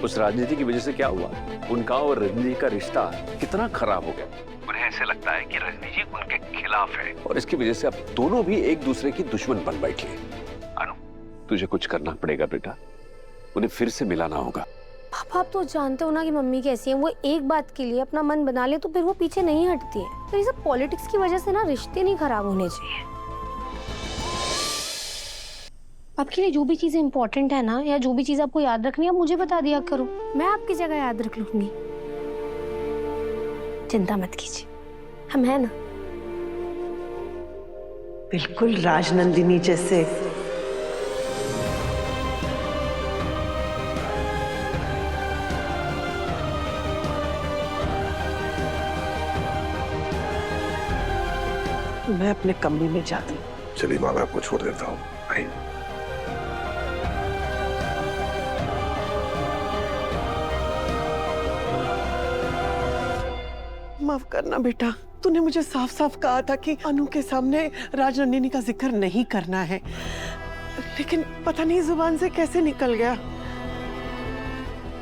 उस राजनीति की वजह से क्या हुआ, उनका और रजनी का रिश्ता कितना खराब हो गया। उन्हें ऐसे लगता है कि रजनी जी उनके खिलाफ है और इसकी वजह से अब दोनों भी एक दूसरे की दुश्मन बन बैठे। अनु, तुझे कुछ करना पड़ेगा बेटा, उन्हें फिर से मिलाना होगा। पापा आप तो जानते हो ना कि मम्मी कैसी है, वो एक बात के लिए अपना मन बना ले तो फिर वो पीछे नहीं हटती है। तो ये सब पॉलिटिक्स की वजह से ना रिश्ते नहीं खराब होने चाहिए। आपके लिए जो भी चीजें इंपॉर्टेंट है ना, या जो भी चीज आपको याद रखनी है, आप मुझे बता दिया करो, मैं आपकी जगह याद रख लूंगी। चिंता मत कीजिए, हम है ना। बिल्कुल राजनंदिनी जैसे। मैं अपने कमरे में जाती हूँ। चलिए माँ, मैं आपको छोड़ देता हूँ। आइए। माफ करना बेटा, तूने मुझे साफ साफ कहा था कि अनु के सामने राजनंदिनी का जिक्र नहीं करना है, लेकिन पता नहीं जुबान से कैसे निकल गया।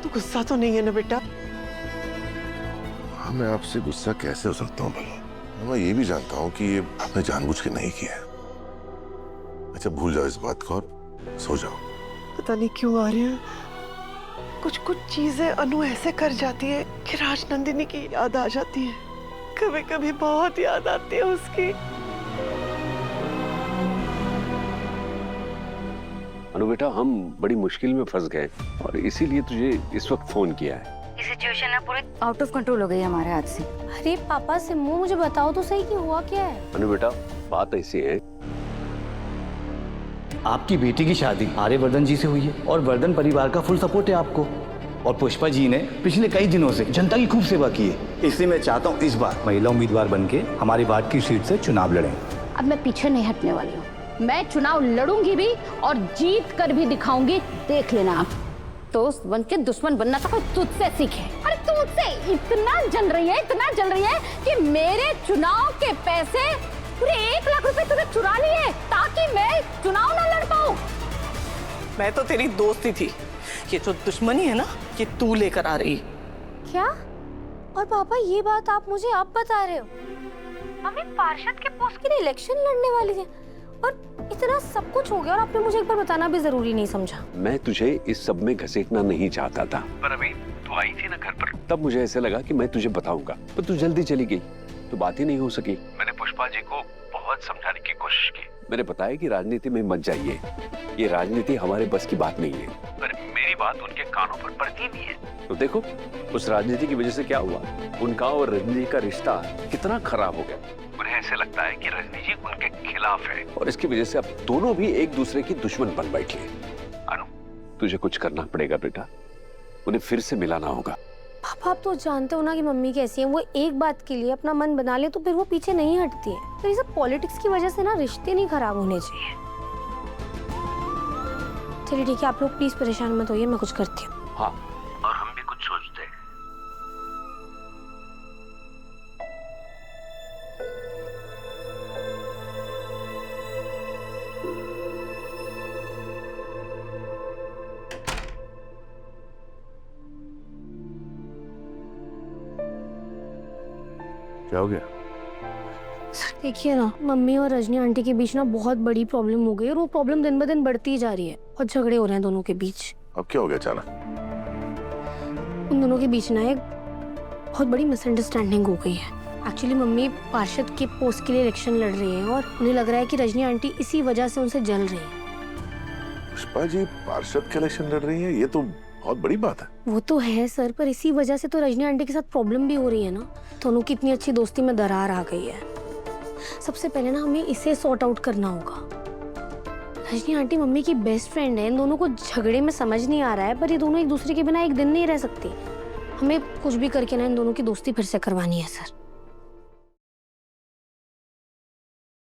तू गुस्सा तो नहीं है ना बेटा? हाँ, मैं आपसे गुस्सा कैसे हो सकता हूँ भला? मैं ये भी जानता हूँ कि ये आपने जानबूझ के नहीं किया। अच्छा, भूल जाओ इस बात को और सो जाओ। पता नहीं क्यों आ रहे हैं कुछ कुछ चीजें अनु ऐसे कर जाती है कि राजनंदिनी की याद आ जाती है। कभी कभी बहुत याद आती है उसकी। अनु बेटा, हम बड़ी मुश्किल में फंस गए और इसीलिए तुझे इस वक्त फोन किया है। ये सिचुएशन ना पूरी आउट ऑफ कंट्रोल हो गई है हमारे हाथ से। अरे पापा सिम्मू, मुझे बताओ तो सही कि हुआ क्या है। अनु बेटा, बात ऐसी है, आपकी बेटी की शादी आर्यवर्धन जी से हुई है और वर्धन परिवार का फुल सपोर्ट है आपको। और पुष्पा जी ने पिछले कई दिनों से जनता की खूब सेवा की है, इसलिए मैं चाहता हूँ इस बार महिला उम्मीदवार बनके हमारी वार्ड की सीट से चुनाव लड़ें। अब मैं पीछे नहीं हटने वाली हूँ, मैं चुनाव लड़ूंगी भी और जीत कर भी दिखाऊंगी। देख लेना आप, दोस्त बन के दुश्मन बनना तो तुझसे सीखे। अरे तू मुझसे इतना जल रही है कि मेरे चुनाव के पैसे पूरे 1 लाख रुपए तुझे चुरा लिए ताकि मैं चुनाव ना लड़ पाऊं। मैं तो तेरी दोस्ती थी, ये जो दुश्मनी है ना, ये तू लेकर आ रही। क्या? और पापा ये बात आप मुझे अब बता रहे हो? मम्मी पार्षद के पोस्ट के लिए इलेक्शन लड़ने वाली है और इतना सब कुछ हो गया और आपने मुझे एक बार बताना भी जरूरी नहीं समझा। मैं तुझे इस सब में घसीटना नहीं चाहता था, पर अभी तू आई थी ना घर पर, तब मुझे ऐसे लगा कि मैं तुझे बताऊंगा, पर तू जल्दी चली गई तो बात ही नहीं हो सकी। मैंने पुष्पा जी को बहुत समझाने की कोशिश की, मैंने बताया कि राजनीति में मत जाइए, ये राजनीति हमारे बस की बात नहीं है, पर मेरी बात उनके कानों पर पड़ती नहीं है। तो देखो, उस राजनीति की वजह से क्या हुआ, उनका और रजनी का रिश्ता कितना खराब हो गया। उन्हें ऐसे लगता है कि रजनी जी उनके खिलाफ है और इसकी वजह से अब दोनों भी एक दूसरे की दुश्मन बन बैठे। अनु, तुझे कुछ करना पड़ेगा बेटा, उन्हें फिर से मिलाना होगा। पापा आप तो जानते हो ना कि मम्मी कैसी है, वो एक बात के लिए अपना मन बना ले तो फिर वो पीछे नहीं हटती है। तो ये सब पॉलिटिक्स की वजह से ना रिश्ते नहीं खराब होने चाहिए। चलिए ठीक है, आप लोग प्लीज परेशान मत होइए, मैं कुछ करती हूँ। हाँ, और हम भी कुछ सोचते हैं। क्या हो गया? सर देखिए ना, मम्मी और रजनी आंटी के बीच ना बहुत बड़ी प्रॉब्लम हो गई और वो प्रॉब्लम दिन ब दिन बढ़ती जा रही है और झगड़े हो रहे हैं दोनों के बीच। अब क्या हो गया अचानक? उन दोनों के बीच ना एक बहुत बड़ी मिसअंडरस्टैंडिंग हो गई है। एक्चुअली मम्मी पार्षद के पोस्ट के लिए इलेक्शन लड़ रही है और उन्हें लग रहा है कि रजनी आंटी इसी वजह से उनसे जल रही है। पुष्पा जी पार्षद के इलेक्शन लड़ रही है, ये तो बहुत बड़ी बात है। वो तो है सर, पर इसी वजह से तो रजनी आंटी के साथ प्रॉब्लम भी हो रही है ना। दोनों की इतनी अच्छी दोस्ती में दरार आ गई है। सबसे पहले ना हमें इसे सॉर्ट आउट करना होगा। रजनी आंटी मम्मी की बेस्ट फ्रेंड है, इन दोनों को झगड़े में समझ नहीं आ रहा है, पर ये दोनों एक दूसरे के बिना एक दिन नहीं रह सकते। हमें कुछ भी करके ना इन दोनों की दोस्ती फिर से करवानी है सर।